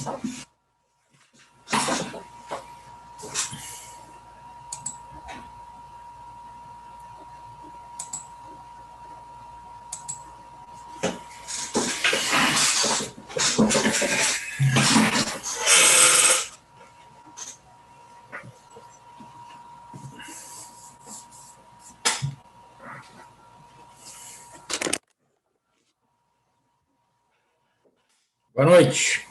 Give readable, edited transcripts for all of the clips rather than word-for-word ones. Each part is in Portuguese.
Boa noite.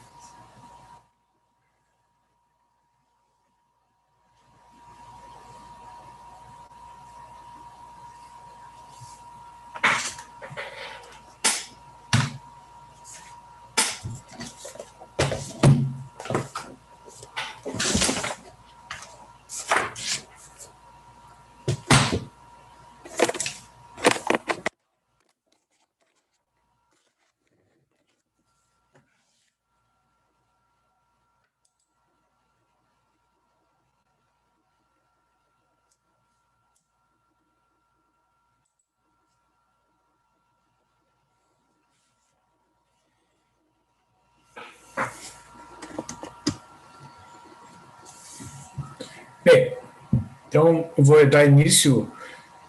Bem, então eu vou dar início,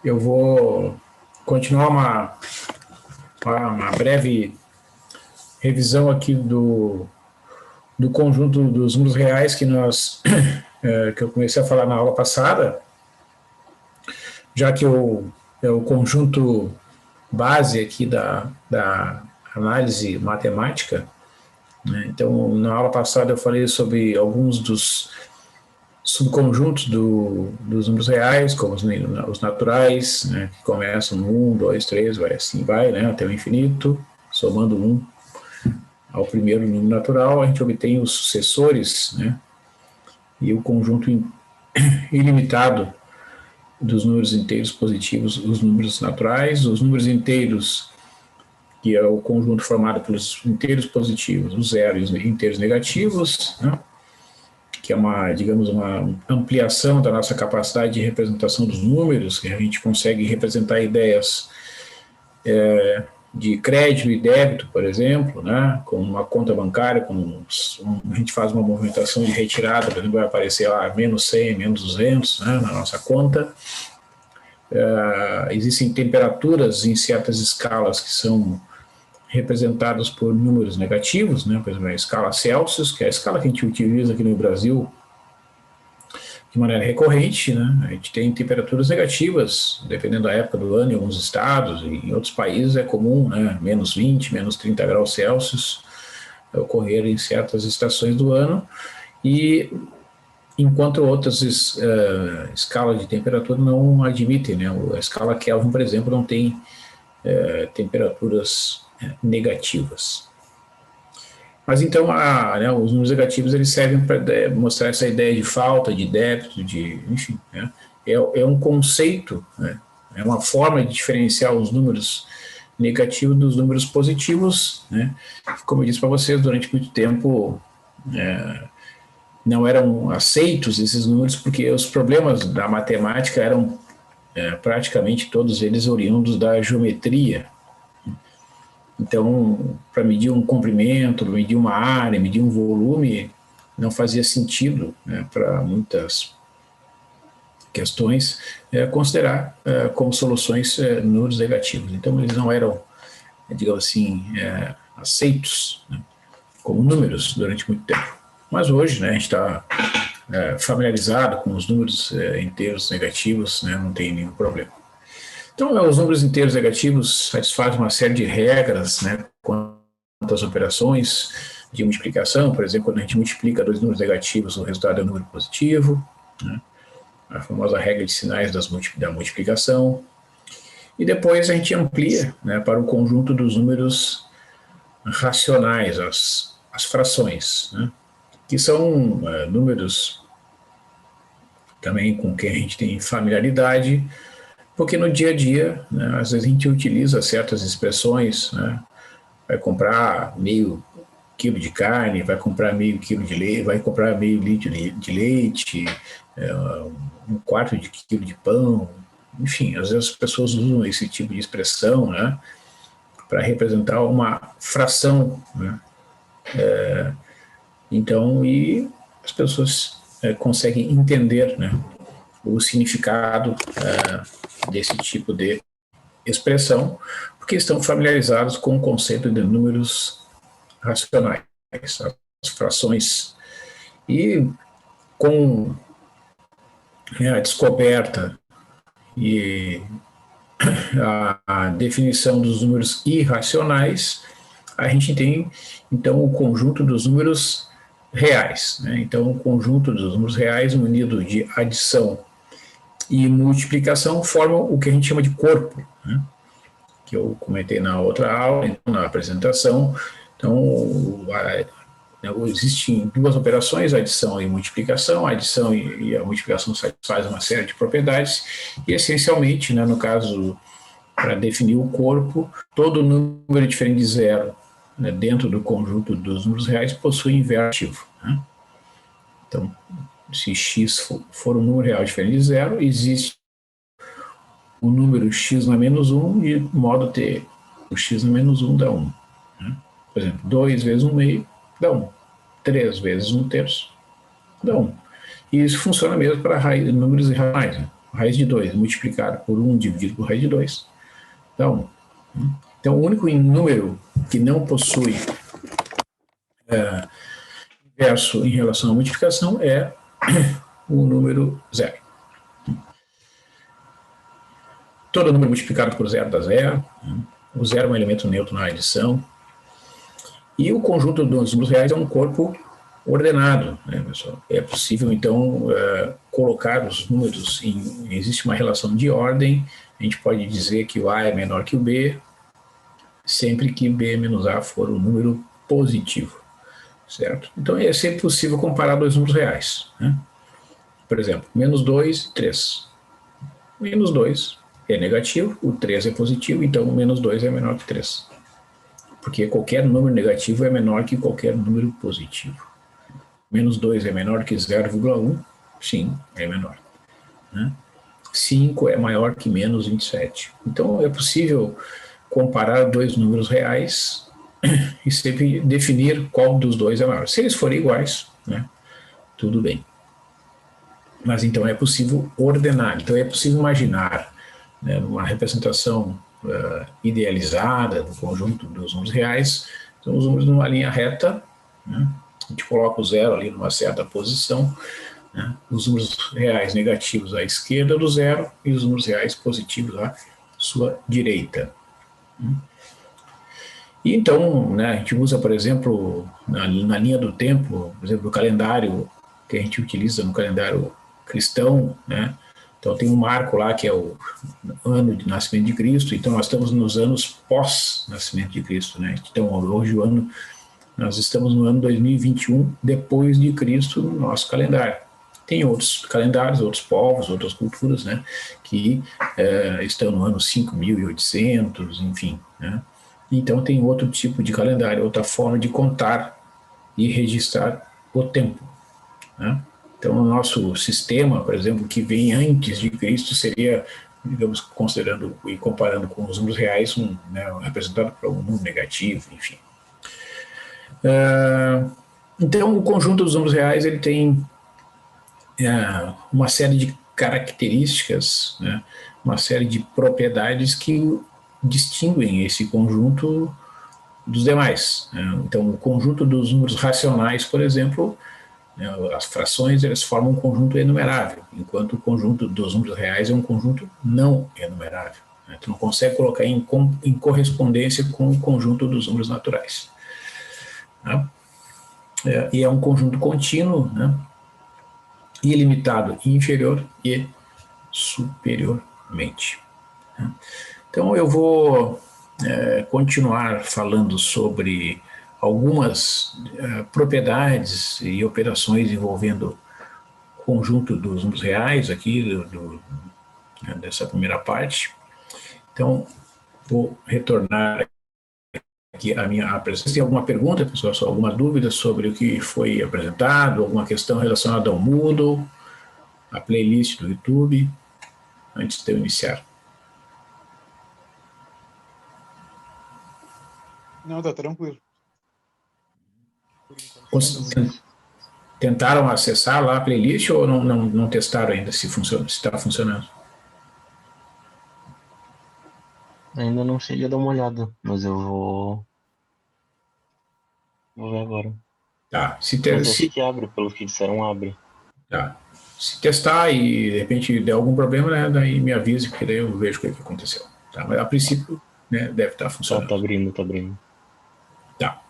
eu vou continuar uma breve revisão aqui do conjunto dos números reais que que eu comecei a falar na aula passada, já que é o conjunto base aqui da análise matemática, né? Então, na aula passada eu falei sobre alguns dos subconjuntos dos números reais, como os naturais, né, que começam no 1, 2, 3, assim vai, né, até o infinito, somando 1 ao primeiro número natural, a gente obtém os sucessores, né, e o conjunto ilimitado dos números inteiros positivos, os números naturais, os números inteiros, que é o conjunto formado pelos inteiros positivos, o zero e os inteiros negativos, né, que é digamos, uma ampliação da nossa capacidade de representação dos números, que a gente consegue representar ideias de crédito e débito, por exemplo, né, com uma conta bancária, a gente faz uma movimentação de retirada, por exemplo, vai aparecer lá menos 100, menos 200, né, na nossa conta. Existem temperaturas em certas escalas que são representadas por números negativos, né, por exemplo, a escala Celsius, que é a escala que a gente utiliza aqui no Brasil de maneira recorrente, né? A gente tem temperaturas negativas, dependendo da época do ano, em alguns estados, e em outros países é comum, né? Menos 20, menos 30 graus Celsius ocorrer em certas estações do ano, e enquanto outras escalas de temperatura não admitem, né? A escala Kelvin, por exemplo, não tem temperaturas negativas. Mas então, né, os números negativos eles servem para mostrar essa ideia de falta, de débito, enfim, né, é um conceito, né, é uma forma de diferenciar os números negativos dos números positivos, né. Como eu disse para vocês, durante muito tempo não eram aceitos esses números porque os problemas da matemática eram praticamente todos eles oriundos da geometria. Então, para medir um comprimento, medir uma área, medir um volume, não fazia sentido, né, para muitas questões considerar como soluções números negativos. Então, eles não eram, digamos assim, aceitos, né, como números durante muito tempo. Mas hoje, né, a gente está familiarizado com os números inteiros negativos, né, não tem nenhum problema. Então, os números inteiros negativos satisfazem uma série de regras, né, quanto às operações de multiplicação. Por exemplo, quando a gente multiplica dois números negativos, o resultado é um número positivo, né, a famosa regra de sinais da multiplicação. E depois a gente amplia, né, para o conjunto dos números racionais, as frações, né, que são números também com quem a gente tem familiaridade, porque no dia a dia, né, às vezes a gente utiliza certas expressões, né, vai comprar meio quilo de carne, vai comprar meio quilo de leite, vai comprar meio litro de leite, um quarto de quilo de pão, enfim, às vezes as pessoas usam esse tipo de expressão, né, para representar uma fração, né, Então, e as pessoas conseguem entender, né, o significado desse tipo de expressão, porque estão familiarizados com o conceito de números racionais, as frações. E com a descoberta e a definição dos números irracionais, a gente tem, então, o conjunto dos números reais. Né? Então, o conjunto dos números reais unido de adição e multiplicação formam o que a gente chama de corpo, né? Que eu comentei na outra aula, então, na apresentação. Então, existem duas operações, adição e multiplicação. A adição e a multiplicação satisfazem uma série de propriedades e, essencialmente, né, no caso, para definir o corpo, todo número diferente de zero, né, dentro do conjunto dos números reais possui invertivo. Né? Então, se x for um número real diferente de zero, existe o número x na menos 1 de modo t. O x na menos 1 dá 1. Né? Por exemplo, 2 vezes 1 meio dá 1. 3 vezes 1 terço dá 1. E isso funciona mesmo para números irracionais. Né? Raiz de 2 multiplicado por 1 dividido por raiz de 2 dá 1. Então, o único número que não possui inverso em relação à multiplicação é o número zero. Todo número multiplicado por zero dá zero. O zero é um elemento neutro na adição. E o conjunto dos números reais é um corpo ordenado, né, pessoal? É possível, então, colocar os números existe uma relação de ordem. A gente pode dizer que o A é menor que o B, sempre que B menos A for um número positivo, certo? Então, é sempre possível comparar dois números reais, né? Por exemplo, menos 2 e 3. Menos 2 é negativo, o 3 é positivo, então o menos 2 é menor que 3. Porque qualquer número negativo é menor que qualquer número positivo. Menos 2 é menor que 0,1? Sim, é menor. Né? 5 é maior que menos 27. Então é possível comparar dois números reais e sempre definir qual dos dois é maior. Se eles forem iguais, né, tudo bem. Mas então é possível ordenar, então é possível imaginar, né, uma representação idealizada do conjunto dos números reais, então os números numa linha reta, né, a gente coloca o zero ali numa certa posição, né, os números reais negativos à esquerda do zero e os números reais positivos à sua direita. E então, né, a gente usa, por exemplo, na linha do tempo, por exemplo, o calendário que a gente utiliza no calendário cristão, né? Então tem um marco lá que é o ano de nascimento de Cristo, então nós estamos nos anos pós-nascimento de Cristo, né? Então hoje nós estamos no ano 2021 depois de Cristo no nosso calendário. Tem outros calendários, outros povos, outras culturas, né, que estão no ano 5.800, enfim, né? Então tem outro tipo de calendário, outra forma de contar e registrar o tempo, né? Então o nosso sistema, por exemplo, que vem antes de Cristo seria, digamos, considerando e comparando com os números reais, né, representado por um número negativo, enfim. Então o conjunto dos números reais ele tem uma série de características, né, uma série de propriedades que distinguem esse conjunto dos demais. Né? Então, o conjunto dos números racionais, por exemplo, né, as frações, elas formam um conjunto enumerável, enquanto o conjunto dos números reais é um conjunto não enumerável. Né? Tu não consegue colocar em correspondência com o conjunto dos números naturais. Né? E é um conjunto contínuo, né? Ilimitado inferior e superiormente. Né? Então eu vou continuar falando sobre algumas propriedades e operações envolvendo o conjunto dos números reais aqui dessa primeira parte. Então vou retornar aqui a minha apresentação. Tem alguma pergunta, pessoal? Alguma dúvida sobre o que foi apresentado? Alguma questão relacionada ao Moodle, a playlist do YouTube, antes de eu iniciar? Não, tá tranquilo. Tentaram acessar lá a playlist ou não testaram ainda se está funcionando? Ainda não cheguei a dar uma olhada, mas eu vou ver agora. Tá. Mas eu acho que abre, pelo que disseram, abre. Tá. Se testar e de repente der algum problema, né, daí me avise, porque daí eu vejo o que aconteceu. Tá? Mas a princípio, né, deve estar funcionando. Tá abrindo, tá abrindo. Tá.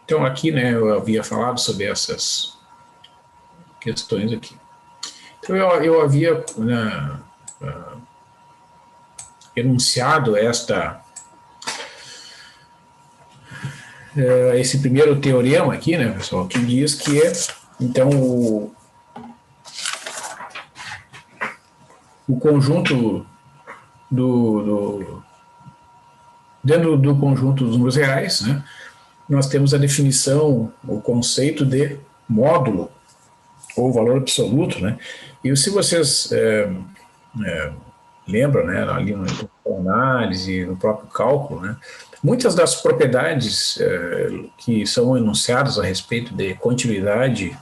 Então aqui, né, eu havia falado sobre essas questões aqui. Então eu havia, né, enunciado esse primeiro teorema aqui, né, pessoal, que diz que então o conjunto dentro do conjunto dos números reais, né, nós temos a definição, o conceito de módulo, ou valor absoluto, né? E se vocês lembram, né, ali na análise, no próprio cálculo, né, muitas das propriedades que são enunciadas a respeito de continuidade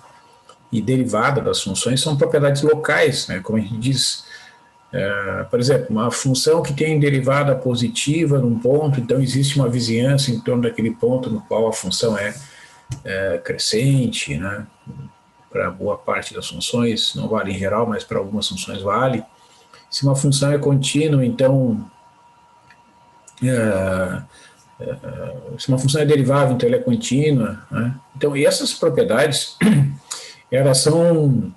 e derivada das funções são propriedades locais, né, como a gente diz. Por exemplo, uma função que tem derivada positiva num ponto, então existe uma vizinhança em torno daquele ponto no qual a função é crescente, né? Para boa parte das funções, não vale em geral, mas para algumas funções vale. Se uma função é contínua, então se uma função é derivável, então ela é contínua, né? Então, essas propriedades, elas são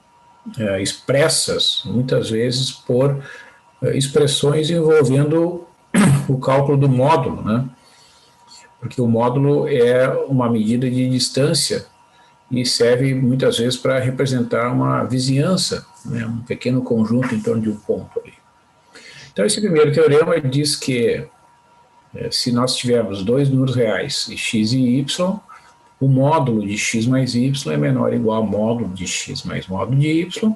expressas, muitas vezes, por expressões envolvendo o cálculo do módulo, né? Porque o módulo é uma medida de distância e serve muitas vezes para representar uma vizinhança, né? Um pequeno conjunto em torno de um ponto ali. Então, esse primeiro teorema diz que se nós tivermos dois números reais, x e y, o módulo de x mais y é menor ou igual ao módulo de x mais módulo de y,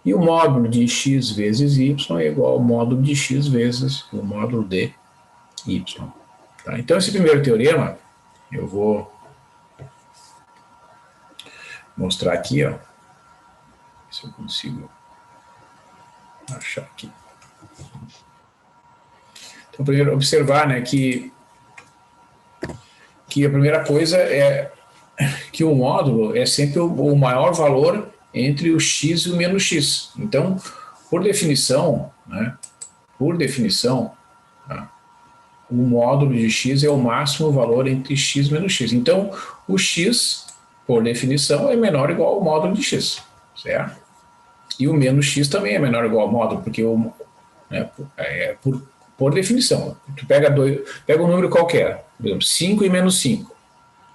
e o módulo de x vezes y é igual ao módulo de x vezes o módulo de y. Tá? Então, esse primeiro teorema, eu vou mostrar aqui, ó, se eu consigo achar aqui. Então, primeiro, observar, né, que a primeira coisa é que o módulo é sempre o maior valor entre o x e o menos x. Então, por definição, né, tá, o módulo de x é o máximo valor entre x e menos x. Então, o x, por definição, é menor ou igual ao módulo de x, certo? E o menos x também é menor ou igual ao módulo, porque por definição. Tu pega um número qualquer, por exemplo, 5 e menos 5.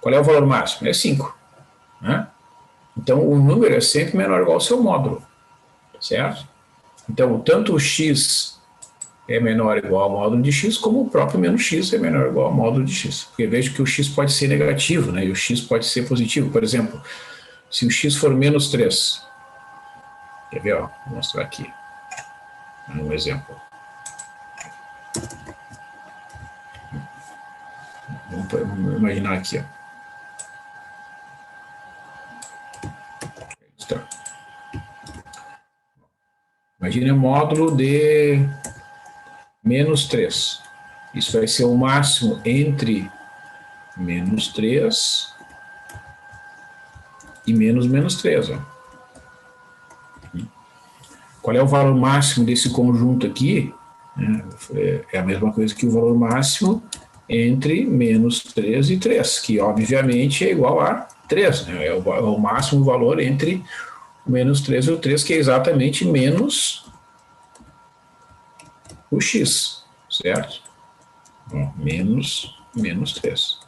Qual é o valor máximo? É 5. Né? Então, o número é sempre menor ou igual ao seu módulo, certo? Então, tanto o x é menor ou igual ao módulo de x, como o próprio menos x é menor ou igual ao módulo de x. Porque vejo que o x pode ser negativo, né? E o x pode ser positivo. Por exemplo, se o x for menos 3, quer ver? Ó, vou mostrar aqui um exemplo. Vamos imaginar aqui, ó. Imagine o módulo de menos 3. Isso vai ser o máximo entre menos 3 e menos 3. Ó. Qual é o valor máximo desse conjunto aqui? É a mesma coisa que o valor máximo entre menos 3 e 3, que obviamente é igual a 3. Né? É o máximo valor entre o menos 3 e o 3, que é exatamente menos o x, certo? Bom, menos 3.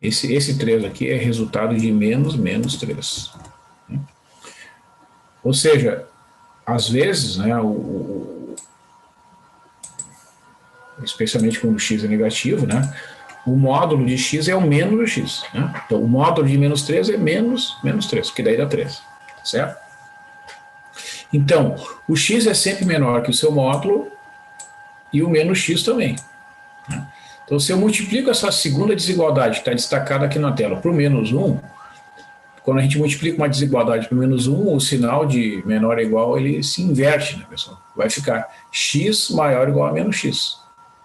Esse 3 aqui é resultado de menos 3. Ou seja, às vezes, né, especialmente quando o x é negativo, né, o módulo de x é o menos do x. Né? Então, o módulo de menos 3 é menos 3, porque daí dá 3. Certo? Então, o x é sempre menor que o seu módulo e o menos x também. Né? Então, se eu multiplico essa segunda desigualdade que está destacada aqui na tela por menos 1, quando a gente multiplica uma desigualdade por menos 1, o sinal de menor ou igual ele se inverte, né, pessoal? Vai ficar x maior ou igual a menos x.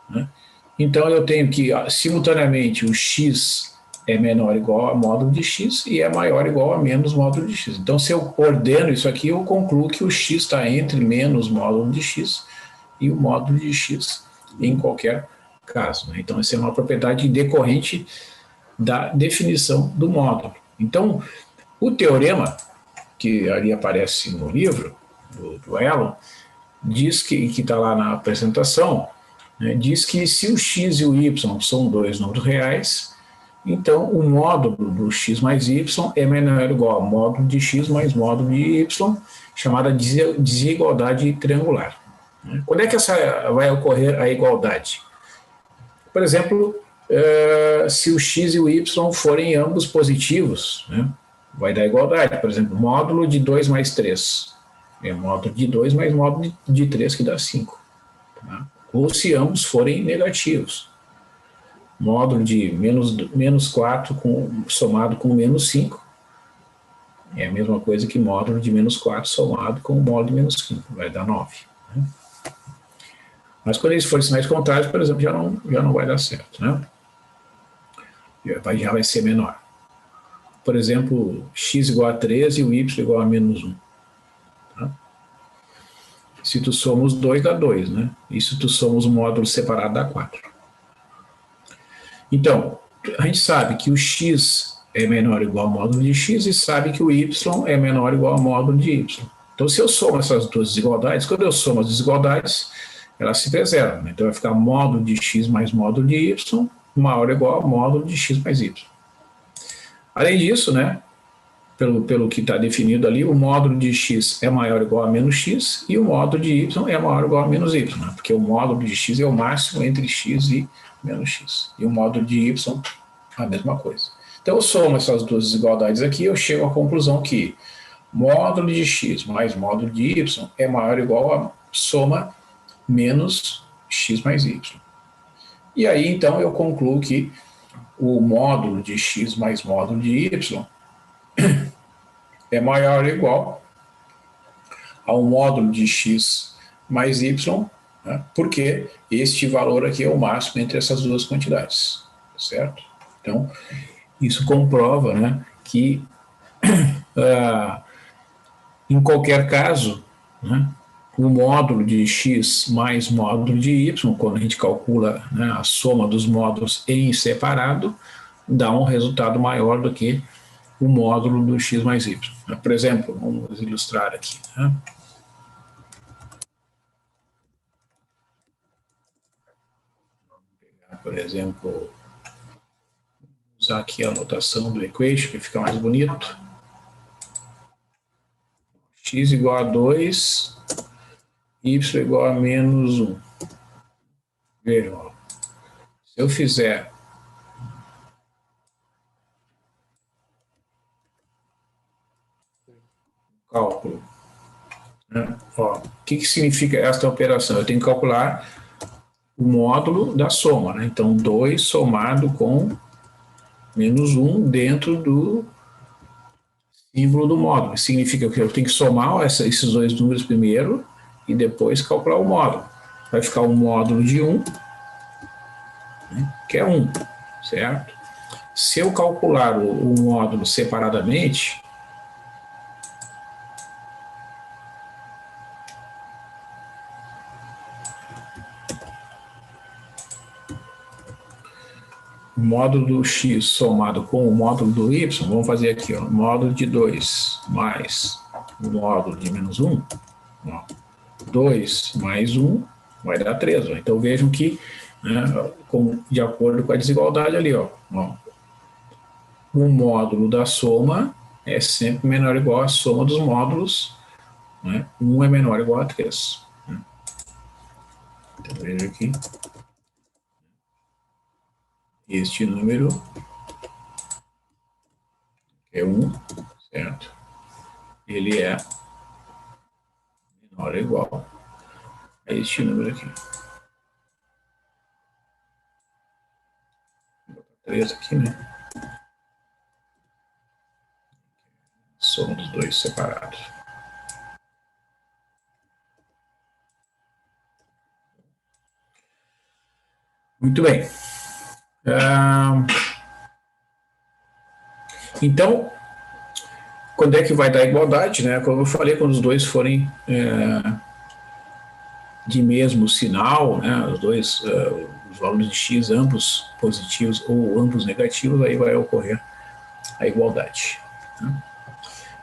Né? Então, eu tenho que, simultaneamente, o x é menor ou igual a módulo de x e é maior ou igual a menos módulo de x. Então, se eu ordeno isso aqui, eu concluo que o x está entre menos módulo de x e o módulo de x em qualquer caso. Né? Então, essa é uma propriedade decorrente da definição do módulo. Então, o teorema, que ali aparece no livro, do Elon, diz que está lá na apresentação, né, diz que se o x e o y são dois números reais, então o módulo do x mais y é menor ou igual ao módulo de x mais módulo de y, chamada desigualdade triangular. Quando é que vai ocorrer a igualdade? Por exemplo, se o x e o y forem ambos positivos, né, vai dar igualdade. Por exemplo, módulo de 2 mais 3. É módulo de 2 mais módulo de 3, que dá 5. Tá? Ou se ambos forem negativos. Módulo de menos 4 somado com menos 5 é a mesma coisa que módulo de menos 4 somado com o módulo de menos 5. Vai dar 9. Né? Mas quando eles forem sinais contrários, por exemplo, já não vai dar certo. Né? Já vai ser menor. Por exemplo, x igual a 3 e o y igual a menos 1. Tá? Se tu soma os dois, dá 2, né? E se tu soma os módulos separados, dá 4. Então, a gente sabe que o x é menor ou igual ao módulo de x e sabe que o y é menor ou igual ao módulo de y. Então, se eu somo essas duas desigualdades, quando eu somo as desigualdades, elas se preservam. Né? Então, vai ficar módulo de x mais módulo de y maior ou igual ao módulo de x mais y. Além disso, né, pelo que está definido ali, o módulo de x é maior ou igual a menos x e o módulo de y é maior ou igual a menos y, né, porque o módulo de x é o máximo entre x e menos x. E o módulo de y, a mesma coisa. Então, eu somo essas duas desigualdades aqui, eu chego à conclusão que módulo de x mais módulo de y é maior ou igual a soma menos x mais y. E aí, então, eu concluo que o módulo de x mais módulo de y é maior ou igual ao módulo de x mais y, né, porque este valor aqui é o máximo entre essas duas quantidades, certo? Então, isso comprova, né, que em qualquer caso, né, o módulo de x mais módulo de y, quando a gente calcula, né, a soma dos módulos em separado, dá um resultado maior do que o módulo do x mais y. Por exemplo, vamos ilustrar aqui. Né? Por exemplo, usar aqui a notação do equation, que fica mais bonito. X igual a 2, y igual a menos 1. Vejam, se eu fizer cálculo, né? O que significa esta operação? Eu tenho que calcular o módulo da soma, né? Então, 2 somado com menos 1 dentro do símbolo do módulo. Significa que eu tenho que somar esses dois números primeiro e depois calcular o módulo. Vai ficar o módulo de 1, né, que é 1, certo? Se eu calcular o módulo separadamente, o módulo do x somado com o módulo do y, vamos fazer aqui, ó, módulo de 2 mais o módulo de menos 1, ó, 2 mais 1 vai dar 3. Ó. Então vejam que, né, de acordo com a desigualdade ali, ó, o módulo da soma é sempre menor ou igual à soma dos módulos, né? 1 é menor ou igual a 3. Né? Então, veja aqui. Este número é 1, certo? Ele é menor ou igual a este número aqui. Vou botar 3 aqui, né? Soma dos dois separados. Muito bem. Então, quando é que vai dar igualdade, né? Como eu falei, quando os dois forem de mesmo sinal, né? Os dois, os valores de x, ambos positivos ou ambos negativos, aí vai ocorrer a igualdade. Né?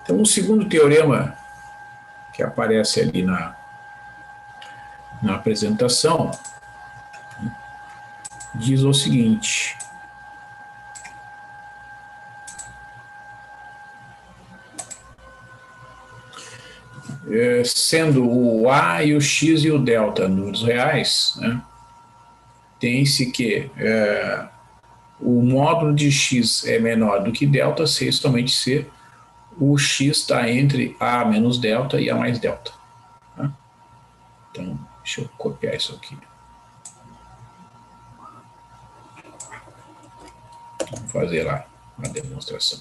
Então, um segundo teorema que aparece ali na apresentação diz o seguinte: sendo o A e o X e o delta números reais, né, tem-se que o módulo de X é menor do que delta somente se o X está entre A menos delta e A mais delta. Né? Então, deixa eu copiar isso aqui. Vamos fazer lá a demonstração.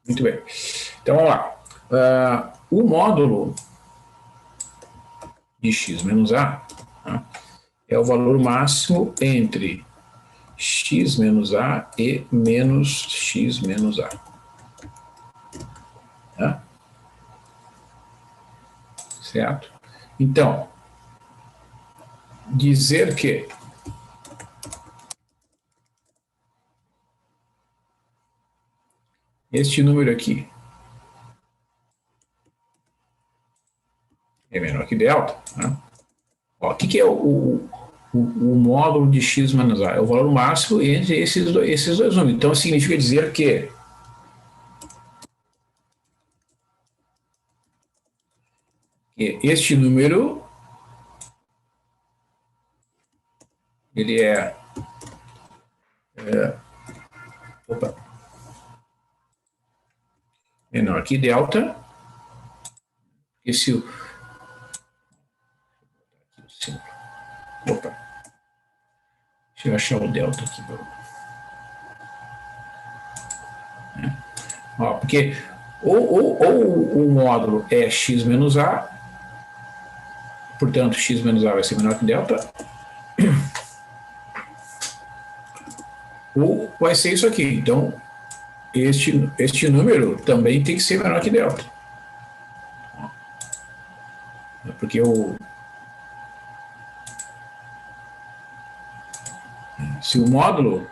Muito bem. Então, vamos lá. O módulo de x menos a, né, é o valor máximo entre x menos a e menos x menos a. Né? Certo? Então, dizer que este número aqui é menor que delta. Né? Ó, o que é o módulo de x menos a? É o valor máximo entre esses dois números. Então, significa dizer que este número ele menor que delta. Esse opa, deixa eu achar o delta aqui. Ó, porque ou o módulo é x menos a, portanto, x menos a vai ser menor que delta, ou vai ser isso aqui. Então, este número também tem que ser menor que delta. Porque se o módulo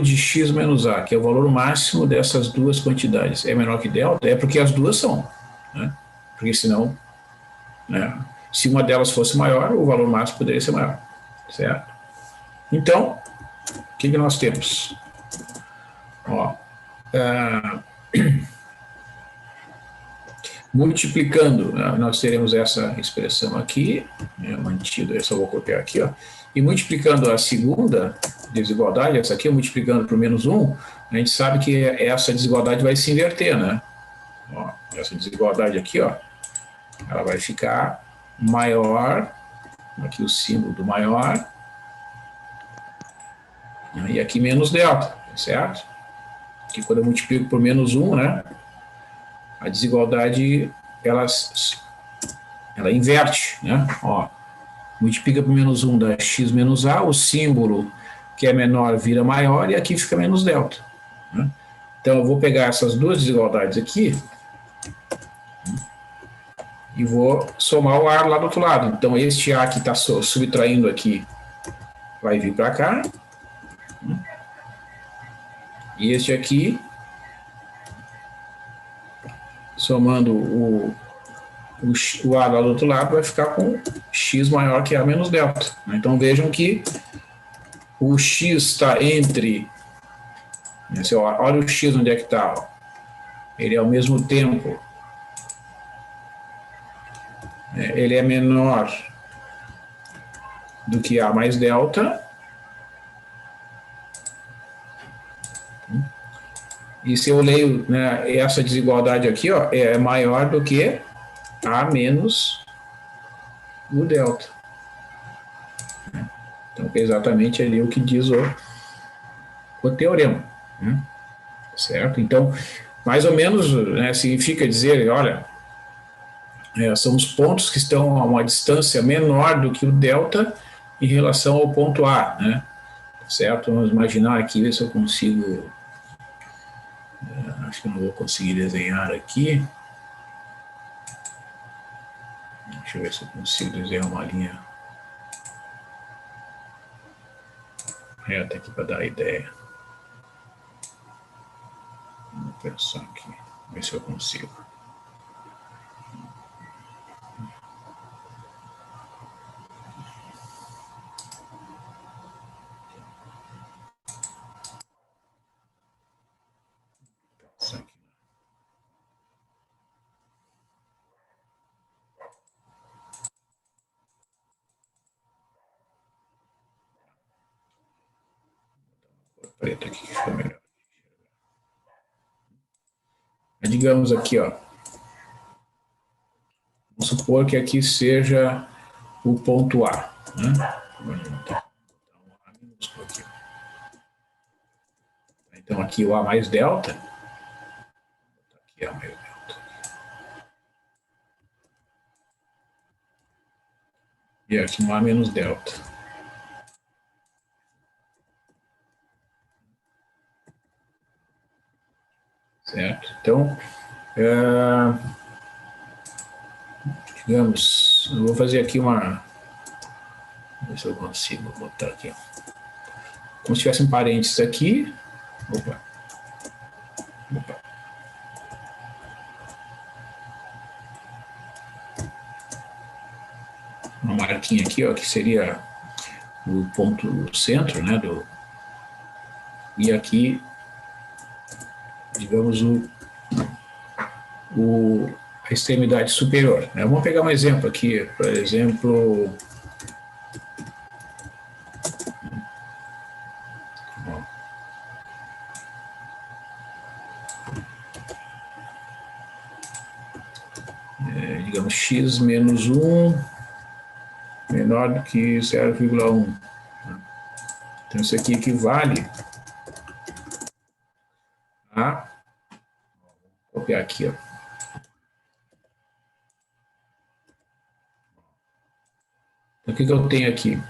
de x menos a, que é o valor máximo dessas duas quantidades, é menor que delta, é porque as duas são. Né? Porque senão, né, se uma delas fosse maior, o valor máximo poderia ser maior. Certo? Então, o que nós temos? Ó, multiplicando, nós teremos essa expressão aqui, mantido, eu só vou copiar aqui, ó, e multiplicando a segunda desigualdade, essa aqui, multiplicando por menos 1, a gente sabe que essa desigualdade vai se inverter, né? Ó, essa desigualdade aqui, ó, ela vai ficar maior, aqui o símbolo do maior, e aqui menos delta, certo? Aqui quando eu multiplico por menos 1, né, a desigualdade, ela inverte, né? Ó, multiplica por menos 1 dá x menos a, o símbolo que é menor vira maior e aqui fica menos delta. Né? Então eu vou pegar essas duas desigualdades aqui e vou somar o ar lá do outro lado. Então este A que está subtraindo aqui vai vir para cá E este aqui, somando o A lá do outro lado, vai ficar com x maior que A menos delta. Então vejam que o x está entre... Olha o x onde é que está. Ele é ao mesmo tempo... ele é menor do que A mais delta. E se eu leio, né, essa desigualdade aqui, ó, é maior do que A menos o delta. Então, é exatamente ali o que diz o teorema. Né? Certo? Então, mais ou menos, né, significa dizer, olha, são os pontos que estão a uma distância menor do que o delta em relação ao ponto A. Né? Certo? Vamos imaginar aqui, ver se eu consigo... acho que não vou conseguir desenhar aqui. Deixa eu ver se eu consigo desenhar uma linha reta aqui para dar a ideia. Vou pensar aqui, ver se eu consigo. Pensar aqui. Preto aqui que fica melhor. Digamos aqui, ó. Vamos supor que aqui seja o ponto A. Né? Então aqui o A mais delta. Aqui A mais delta. E aqui um A menos delta. Certo? Então, digamos, eu vou fazer aqui uma... ver se eu consigo botar aqui. Como se tivessem parênteses aqui. Opa. Uma marquinha aqui, ó, que seria o ponto o centro, né, e aqui, digamos, a extremidade superior. Né? Vamos pegar um exemplo aqui, por exemplo... digamos, x menos 1 menor do que 0,1. Então, isso aqui equivale a... Vou copiar aqui, ó. Então, o que eu tenho aqui?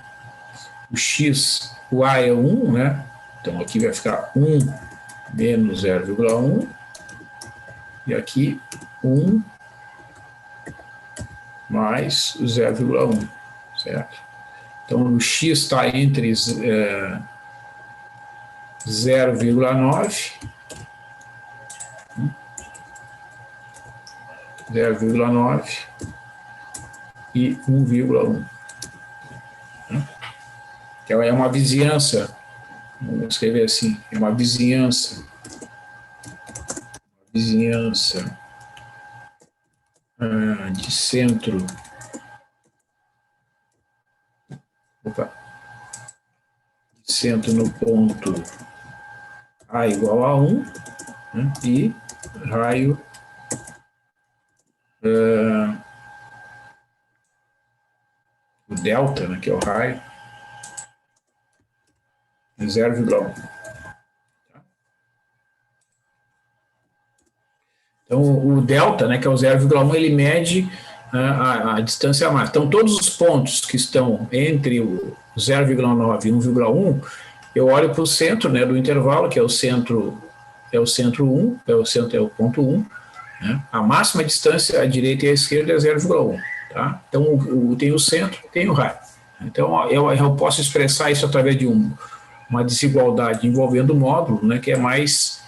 O x, o A é 1, né? Então, aqui vai ficar 1 menos 0,1. E aqui, 1 mais 0,1, certo? Então, o x está entre 0,9 e 1,1. Que é uma vizinhança, vamos escrever assim, é uma vizinhança de centro, centro no ponto A igual a 1, né, e raio o delta, né, que é o raio, 0,1. Então, o delta, né, que é o 0,1, ele mede a distância máxima. Então, todos os pontos que estão entre o 0,9 e 1,1, eu olho para o centro, né, do intervalo, que é o centro 1, é o ponto 1. Né? A máxima distância à direita e à esquerda é 0,1. Tá? Então, tem o centro, tem o raio. Então, eu posso expressar isso através de uma desigualdade envolvendo o módulo, né, que é mais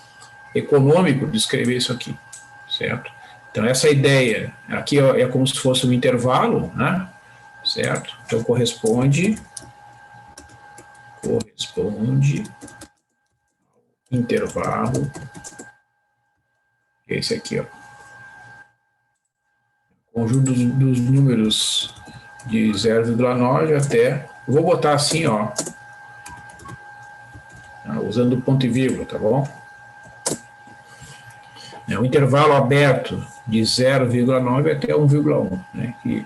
econômico de escrever isso aqui, certo? Então, essa ideia aqui é como se fosse um intervalo, né, certo? Então, corresponde intervalo, esse aqui, ó, conjunto dos números de 0,9 até, vou botar assim, ó, usando ponto e vírgula, tá bom? É um intervalo aberto de 0,9 até 1,1, né, que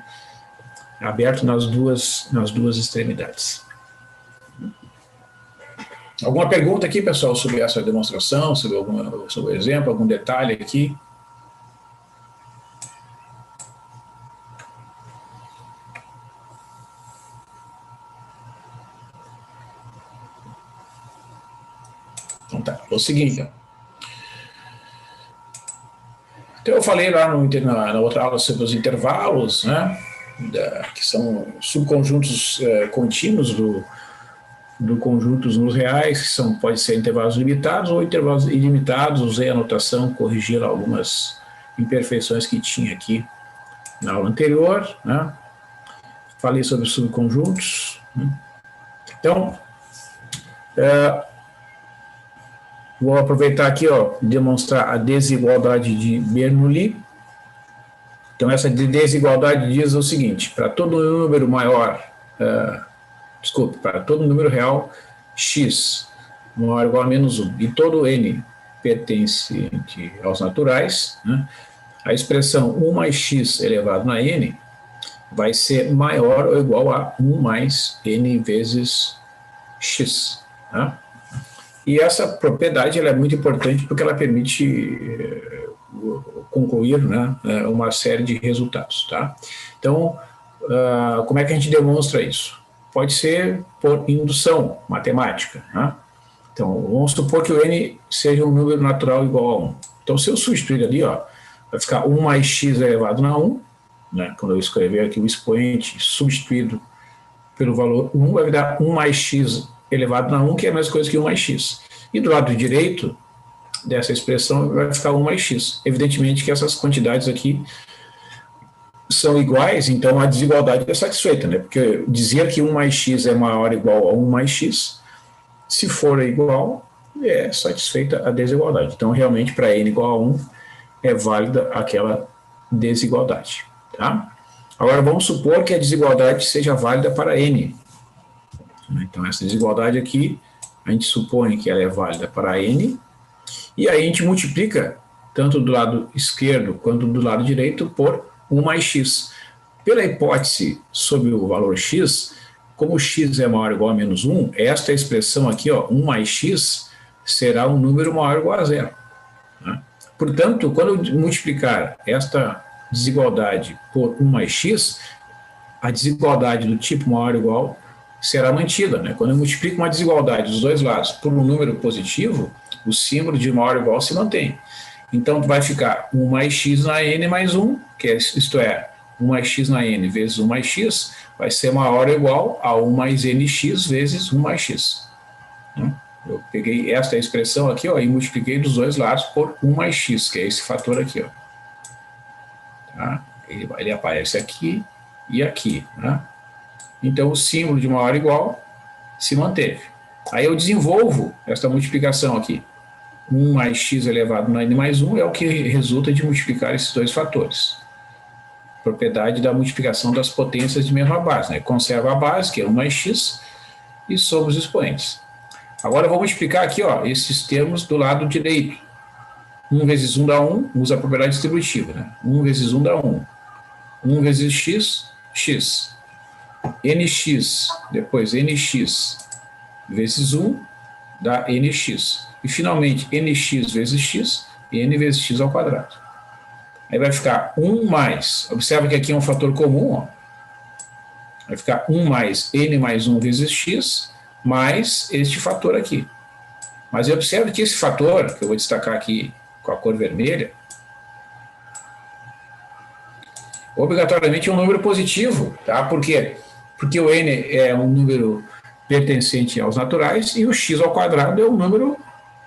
é aberto nas duas extremidades. Alguma pergunta aqui, pessoal, sobre essa demonstração, sobre o exemplo, algum detalhe aqui? Então tá, vou seguir então. Então eu falei lá na outra aula sobre os intervalos, né, que são subconjuntos contínuos do conjunto dos números reais, que pode ser intervalos limitados ou intervalos ilimitados. Usei a anotação, corrigir algumas imperfeições que tinha aqui na aula anterior, né? Falei sobre subconjuntos, né? Então, vou aproveitar aqui, ó, demonstrar a desigualdade de Bernoulli. Então, essa desigualdade diz o seguinte: para todo número maior, para todo número real x maior ou igual a menos 1 e todo n pertencente aos naturais, né, a expressão 1 mais x elevado a n vai ser maior ou igual a 1 mais n vezes x. Tá? E essa propriedade ela é muito importante porque ela permite concluir, né, uma série de resultados. Tá? Então, como é que a gente demonstra isso? Pode ser por indução matemática. Né? Então, vamos supor que o n seja um número natural igual a 1. Então, se eu substituir ali, ó, vai ficar 1 mais x elevado a 1, né? Quando eu escrever aqui o expoente substituído pelo valor 1, vai dar 1 mais x elevado a 1, que é a mesma coisa que 1 mais x. E do lado direito dessa expressão vai ficar 1 mais x. Evidentemente que essas quantidades aqui são iguais, então a desigualdade é satisfeita, né? Porque dizer que 1 mais x é maior ou igual a 1 mais x, se for igual, é satisfeita a desigualdade. Então, realmente, para n igual a 1, é válida aquela desigualdade. Tá? Agora, vamos supor que a desigualdade seja válida para n. Então, essa desigualdade aqui, a gente supõe que ela é válida para n, e aí a gente multiplica, tanto do lado esquerdo quanto do lado direito, por 1 mais x. Pela hipótese sobre o valor x, como x é maior ou igual a menos 1, esta expressão aqui, ó, 1 mais x, será um número maior ou igual a zero. Né? Portanto, quando eu multiplicar esta desigualdade por 1 mais x, a desigualdade do tipo maior ou igual será mantida. Né? Quando eu multiplico uma desigualdade dos dois lados por um número positivo, o símbolo de maior ou igual se mantém. Então, vai ficar 1 mais x na n mais 1, que é, isto é, 1 mais x na n vezes 1 mais x, vai ser maior ou igual a 1 mais nx vezes 1 mais x. Eu peguei esta expressão aqui, ó, e multipliquei dos dois lados por 1 mais x, que é esse fator aqui. Ó. Tá? Ele aparece aqui e aqui. Né? Então, o símbolo de maior ou igual se manteve. Aí eu desenvolvo esta multiplicação aqui. 1 mais x elevado a n mais 1 é o que resulta de multiplicar esses dois fatores. Propriedade da multiplicação das potências de mesma base. Né? Conserva a base, que é 1 mais x, e sobre os expoentes. Agora eu vou multiplicar aqui, ó, esses termos do lado direito. 1 vezes 1 dá 1, usa a propriedade distributiva. Né? 1 vezes 1 dá 1. 1 vezes x, x. nx, depois nx vezes 1 dá nx. E finalmente, nx vezes x, n vezes x ao quadrado. Aí vai ficar 1 mais, observa que aqui é um fator comum, ó. Vai ficar 1 mais n mais 1 vezes x, mais este fator aqui. Mas observe que esse fator, que eu vou destacar aqui com a cor vermelha, obrigatoriamente é um número positivo, tá? Por quê? Porque o n é um número pertencente aos naturais, e o x ao quadrado é um número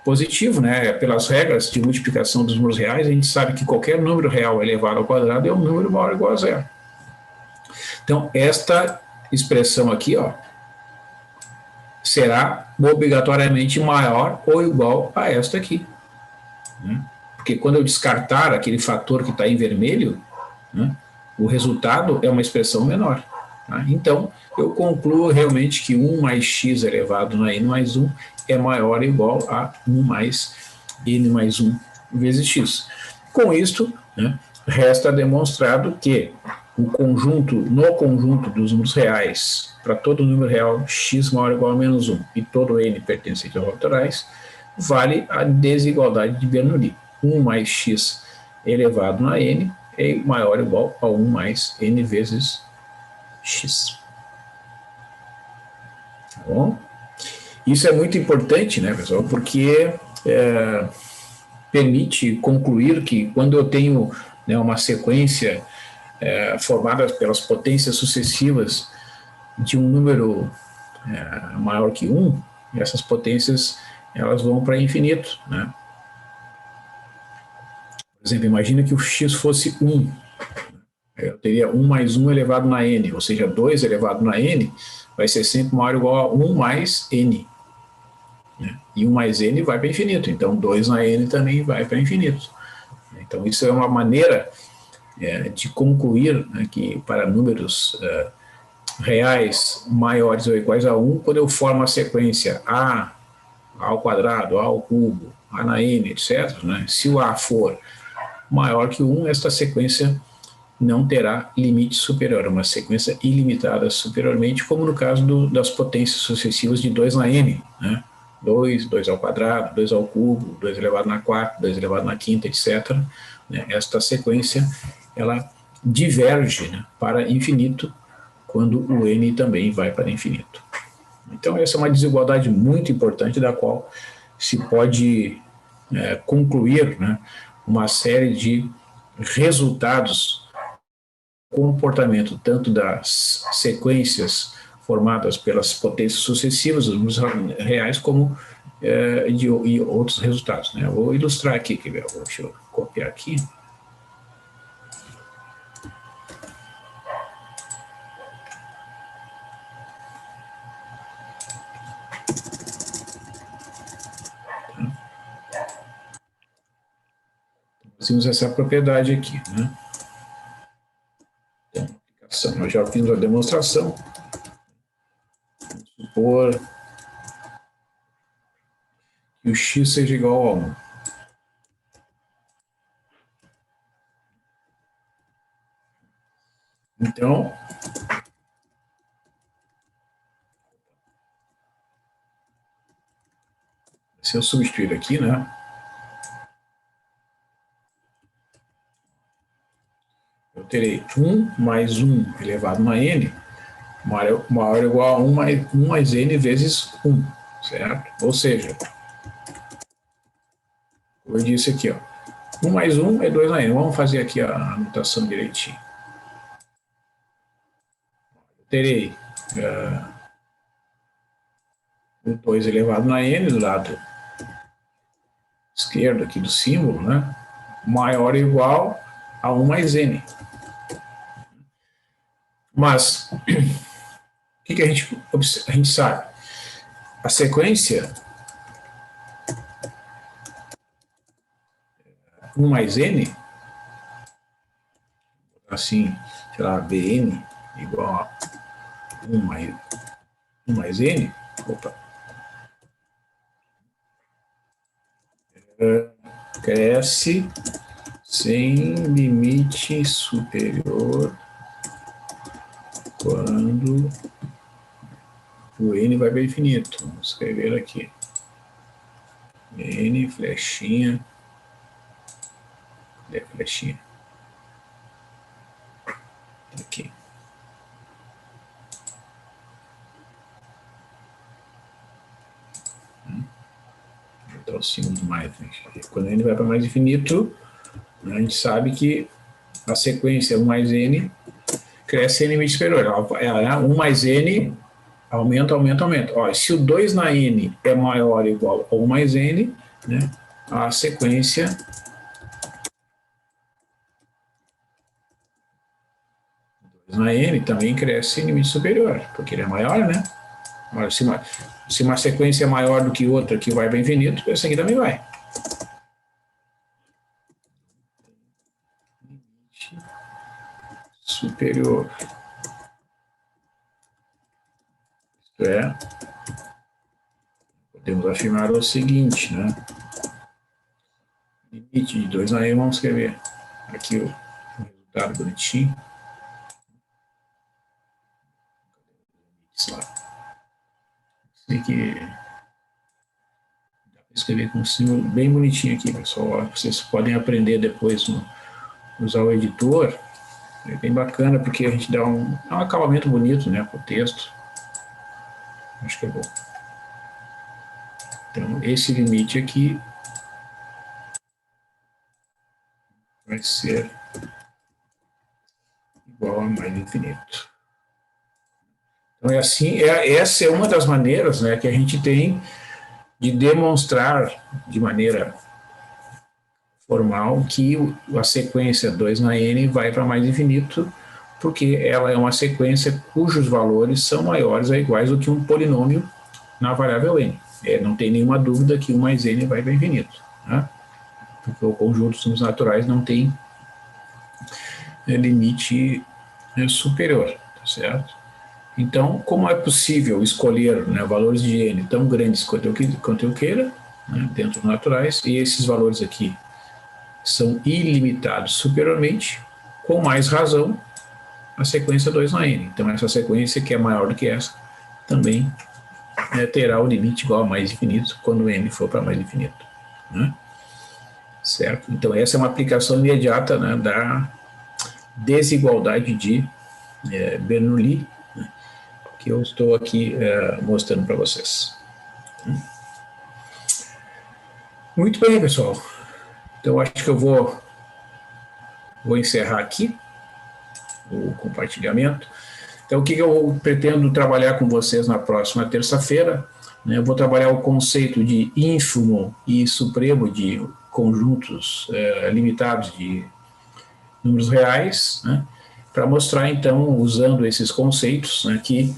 positivo, né? Pelas regras de multiplicação dos números reais, a gente sabe que qualquer número real elevado ao quadrado é um número maior ou igual a zero. Então, esta expressão aqui, ó, será obrigatoriamente maior ou igual a esta aqui, né? Porque quando eu descartar aquele fator que está em vermelho, né, o resultado é uma expressão menor. Tá? Então, eu concluo realmente que 1 mais x elevado a n mais 1 é maior ou igual a 1 mais n mais 1 vezes x. Com isto, né, resta demonstrado que no conjunto dos números reais, para todo número real, x maior ou igual a menos 1 e todo n pertencente aos naturais, vale a desigualdade de Bernoulli. 1 mais x elevado a n é maior ou igual a 1 mais n vezes x. Tá bom? Isso é muito importante, né, pessoal, porque permite concluir que quando eu tenho, né, uma sequência formada pelas potências sucessivas de um número maior que 1, essas potências elas vão para infinito, né? Por exemplo, imagina que o x fosse 1. Eu teria 1 mais 1 elevado na n, ou seja, 2 elevado na n vai ser sempre maior ou igual a 1 mais n. Né? E 1 mais n vai para infinito, então 2 na n também vai para infinito. Então isso é uma maneira de concluir, né, que para números reais maiores ou iguais a 1, quando eu formo a sequência a ao quadrado, a ao cubo, a na n, etc., né, se o a for maior que 1, esta sequência não terá limite superior, é uma sequência ilimitada superiormente, como no caso das potências sucessivas de 2 na n, né? 2 ao quadrado, 2 ao cubo, 2 elevado na quarta, 2 elevado na quinta, etc. Né? Esta sequência, ela diverge, né, para infinito, quando o n também vai para infinito. Então, essa é uma desigualdade muito importante, da qual se pode concluir, né, uma série de resultados, comportamento tanto das sequências formadas pelas potências sucessivas, os números reais, como e outros resultados. Né? Eu vou ilustrar aqui, deixa eu copiar aqui. Nós temos essa propriedade aqui, né? Então, nós já fizemos a demonstração. Vamos supor que o x seja igual a 1. Então, se eu substituir aqui, né? Eu terei 1 mais 1 elevado a n maior ou igual a 1 mais n vezes 1, certo? Ou seja, como eu disse aqui, ó, 1 mais 1 é 2 na n. Vamos fazer aqui a anotação direitinho. Eu terei o 2 elevado a n do lado esquerdo aqui do símbolo, né? Maior ou igual a 1 mais n. Mas, o que a gente sabe? A sequência 1 mais n, assim, sei lá, bn igual a 1 mais n, cresce sem limite superior quando o n vai para infinito. Vamos escrever aqui. N, flechinha. Cadê a flechinha? Aqui. Vou botar o símbolo mais. Quando n vai para mais infinito, a gente sabe que a sequência 1 mais n cresce sem limite superior. 1 mais n Aumenta, aumenta, aumenta. Ó, se o 2 na n é maior ou igual a 1 mais n, né, a sequência na n também cresce em limite superior, porque ele é maior, né? Agora, se uma sequência é maior do que outra que vai para infinito, essa aqui também vai. Superior. Isto é, podemos afirmar o seguinte, né? Limite de 2 na n, vamos escrever aqui o resultado bonitinho. Tem que escrever com um símbolo bem bonitinho aqui, pessoal. Vocês podem aprender depois no usar o editor. É bem bacana porque a gente dá um acabamento bonito, né, para o texto. Acho que é bom. Então, esse limite aqui vai ser igual a mais infinito. Então, é assim, essa é uma das maneiras, né, que a gente tem de demonstrar de maneira formal que a sequência 2 na n vai para mais infinito, porque ela é uma sequência cujos valores são maiores ou iguais do que um polinômio na variável n. Não tem nenhuma dúvida que 1 mais n vai para infinito, né? Porque o conjunto dos números naturais não tem limite superior, tá certo? Então, como é possível escolher, né, valores de n tão grandes quanto eu queira, né, dentro dos naturais, e esses valores aqui são ilimitados superiormente, com mais razão a sequência 2 na n. Então, essa sequência que é maior do que essa também terá o limite igual a mais infinito quando n for para mais infinito, né? Certo? Então, essa é uma aplicação imediata, né, da desigualdade de Bernoulli, né, que eu estou aqui mostrando para vocês. Muito bem, pessoal. Então, acho que eu vou encerrar aqui o compartilhamento. Então, o que eu pretendo trabalhar com vocês na próxima terça-feira? Né? Eu vou trabalhar o conceito de ínfimo e supremo de conjuntos limitados de números reais, né? Para mostrar, então, usando esses conceitos, né, que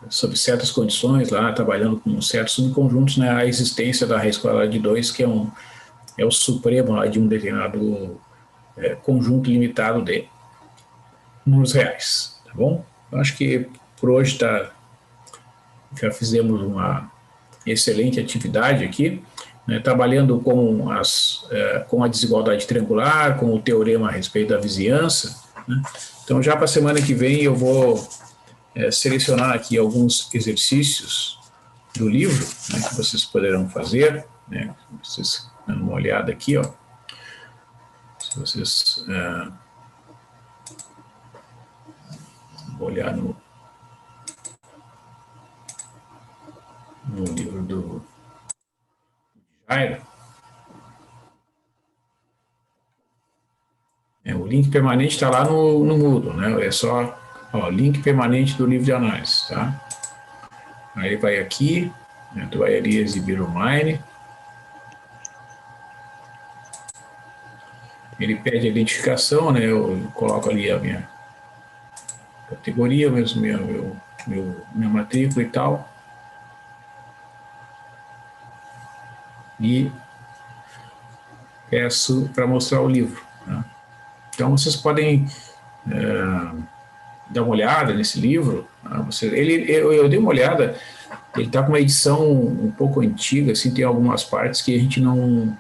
sob certas condições, lá trabalhando com certos subconjuntos, né, a existência da raiz quadrada de 2, que é o supremo lá, de um determinado conjunto limitado de números reais, tá bom? Eu acho que por hoje já fizemos uma excelente atividade aqui, né, trabalhando com a desigualdade triangular, com o teorema a respeito da vizinhança, né? Então, já para a semana que vem, eu vou selecionar aqui alguns exercícios do livro, né, que vocês poderão fazer, né? Vocês dando uma olhada aqui, ó. Se vocês olhar no livro do Jairo, o link permanente está lá no Moodle, né? É só link permanente do livro de análise, tá? Aí vai aqui, né, tu vai ali exibir online. Ele pede a identificação, né? Eu coloco ali a minha categoria, minha matrícula e tal. E peço para mostrar o livro, né? Então, vocês podem dar uma olhada nesse livro. Né? Eu dei uma olhada, ele está com uma edição um pouco antiga, assim, tem algumas partes que a gente não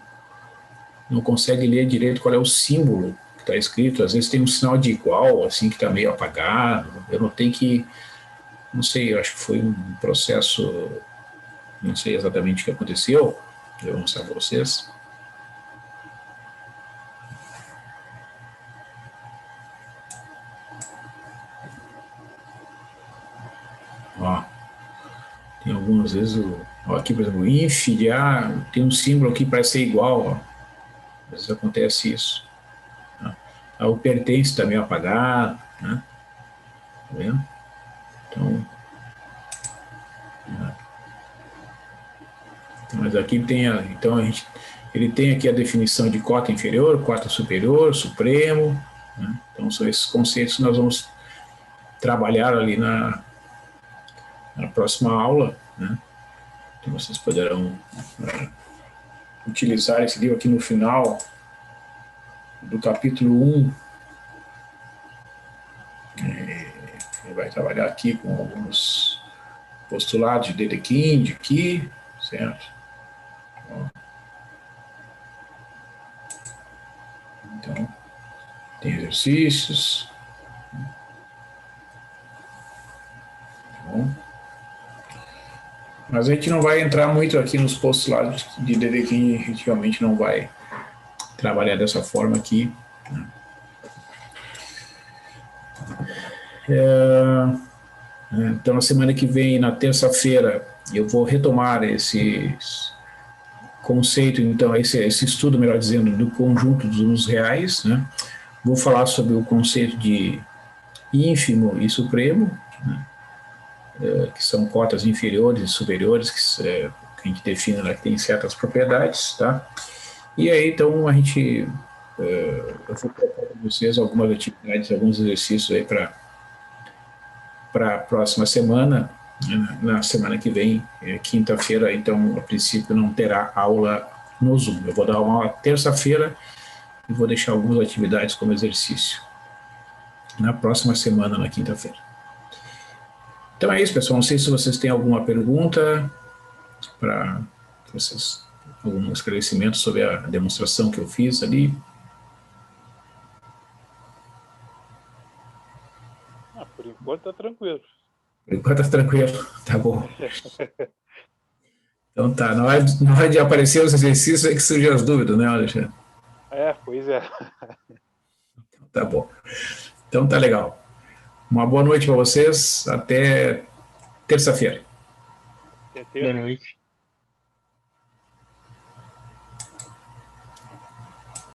consegue ler direito qual é o símbolo que está escrito. Às vezes tem um sinal de igual, assim, que está meio apagado. Eu notei que, não sei, eu acho que foi um processo, não sei exatamente o que aconteceu, eu vou mostrar para vocês. Ó, tem algumas vezes, aqui, por exemplo, inf de A, tem um símbolo aqui para ser igual, ó. Às vezes acontece isso. Tá? O pertence também é apagado, né? vendo? Então, mas aqui tem então ele tem aqui a definição de cota inferior, cota superior, supremo, né? Então são esses conceitos que nós vamos trabalhar ali na próxima aula, né? Então vocês poderão utilizar esse livro aqui no final do capítulo 1. Ele vai trabalhar aqui com alguns postulados de Dedekind aqui, certo? Então, tem exercícios. Bom. Mas a gente não vai entrar muito aqui nos postulados de Dedekind, a gente realmente não vai trabalhar dessa forma aqui, né? Então, na semana que vem, na terça-feira, eu vou retomar esse conceito, então, esse estudo, melhor dizendo, do conjunto dos números reais, né? Vou falar sobre o conceito de ínfimo e supremo, né? Que são cotas inferiores e superiores, que a gente define lá, que tem certas propriedades, tá? E aí, então, eu vou propor para vocês algumas atividades, alguns exercícios aí para a próxima semana, né? Na semana que vem, quinta-feira, então, a princípio, não terá aula no Zoom. Eu vou dar uma aula terça-feira e vou deixar algumas atividades como exercício na próxima semana, na quinta-feira. Então é isso, pessoal. Não sei se vocês têm alguma pergunta para vocês, algum esclarecimento sobre a demonstração que eu fiz ali. Por enquanto tá tranquilo. Por enquanto tá tranquilo, tá bom. Então tá, na hora de aparecer os exercícios é que surgem as dúvidas, né, Alexandre? Pois é. Tá bom. Então tá legal. Uma boa noite para vocês. Até terça-feira. Boa noite.